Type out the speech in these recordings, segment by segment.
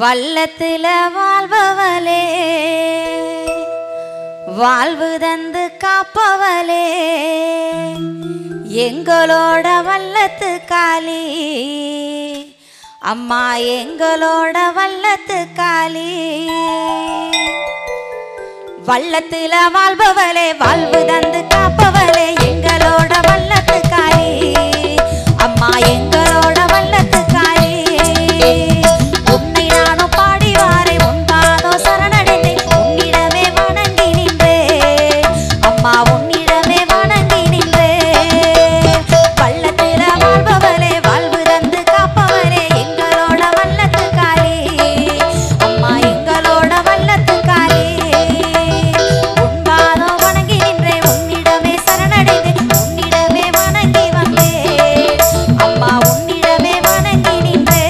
வல்லத்தில வாழ்பவளே வாழ்வு தந்து காப்பவளே எங்களோட வல்லத்து காளி அம்மா எங்களோட வல்லத்து காளி வல்லத்தில வாழ்பவளே வாழ்வு தந்து காப்பவளே எங்களோட வல்லத்து காளி அம்மா எங்களோட வல்லத்து காளி உன்னை நானும் பாடி வாரை உன்பாதோ சரணடைந்தேன் உன்னிடமே வணங்கி நின்றே அம்மா உன்னிடமே வணங்கி நின்றே வல்லத்தில வாழ்பவளே வாழ்வு தந்து காப்பவளே எங்களோட வல்லத்து காளி அம்மா எங்களோட வல்லத்து காளி உன்பாதோ வணங்கி நின்றே உன்னிடமே சரணடைந்தேன் உன்னிடமே வணங்கி வந்தேன் அம்மா உன்னிடமே வணங்கி நின்றே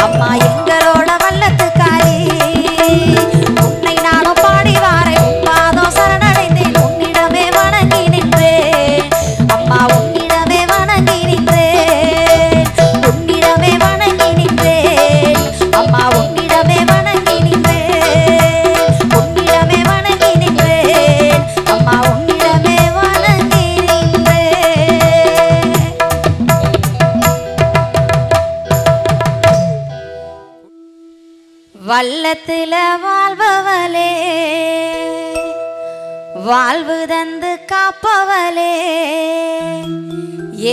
அம்மா எங்களோட வல்ல வல்லத்துல வாழ்பவளே வாழ்வு தந்து காப்பவளே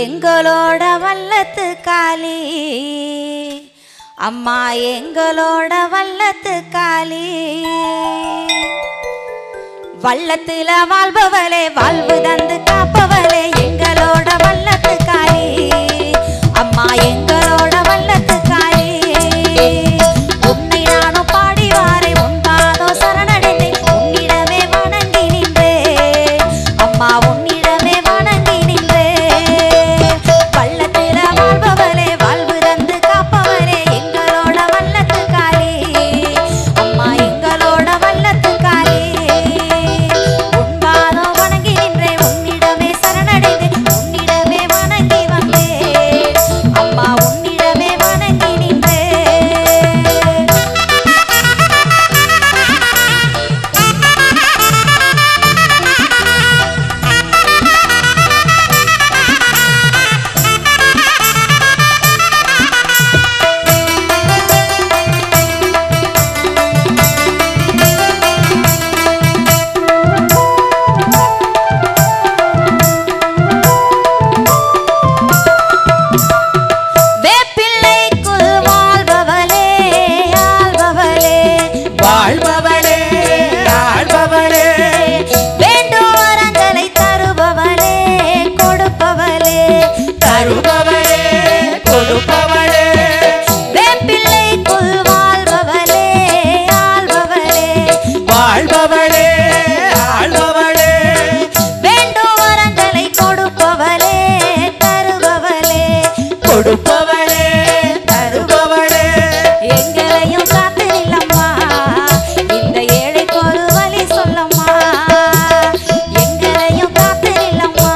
எங்களோட வல்லத்து காளி அம்மா எங்களோட வல்லத்து காளி வல்லத்துல வாழ்பவளே வாழ்வு தந்து காப்பவளே எங்களோட வல்லத்து காளி அம்மா எங்களோட வல்லத்து காளி உன்னை நானும் பாடி வாரே உன்பாதோ சரணடைந்தே உன்னிடமே வணங்கி நின்றே அம்மா உன்னிடமே வணங்கி நின்றே வல்லத்துல வாழ்பவளே வாழ்வு தந்து காப்பவளே எங்களோட வல்லத்து காளி அம்மா எங்களோட வல்லத்து காளி உன்பாதோ வணங்கி நின்றே உன்னிடமே சரணடைந்தே உன்னிடமே வணங்கி வந்தே அம்மா உன்னிடமே வணங்கி நின்றே வேப்பிள்ளைக்குள் வாழ்பவளே ஆள்பவளே வாழ்பவளே ஆள்பவளே வேண்டும் வரங்களை தருபவளே கொடுப்பவளே தருபவளே கொடுப்பவளே வேப்பிள்ளைக்குள் வாழ்பவளே ஆள்பவளே வாழ்பவளே ஆள்பவளே வேண்டும் வரங்களை கொடுப்பவளே தருபவளே கொடுப்பவளே தருபவளே எங்களையும் காத்து நில்லம்மா இந்த ஏழைக்கு ஒரு வழி சொல்லம்மா எங்களையும் காத்து நில்லம்மா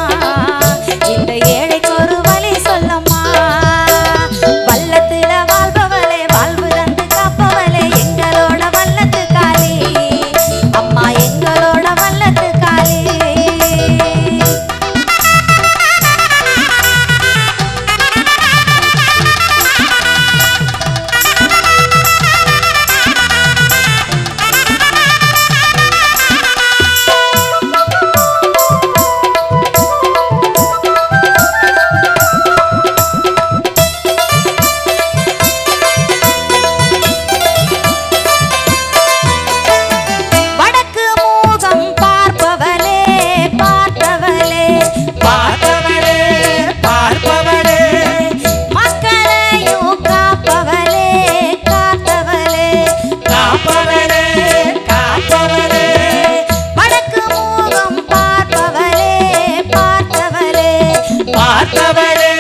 இந்த ஏழைக்கு ஒரு வழி சொல்லம்மா வல்லத்துல வாழ்பவளே வாழ்வு தந்து காப்பவளே எங்களோட வல்லத்து காளி அம்மா எங்களோட வல்லத்து காளி வடக்கு மூகம் பார்ப்பவளே பார்த்தவளே பார்த்தவளே பார்ப்பவளே மக்களையும் காப்பவளே காத்தவளே காப்பவளே காப்பவளே வடக்கு மூகம் பார்ப்பவளே பார்த்தவளே பார்த்தவளே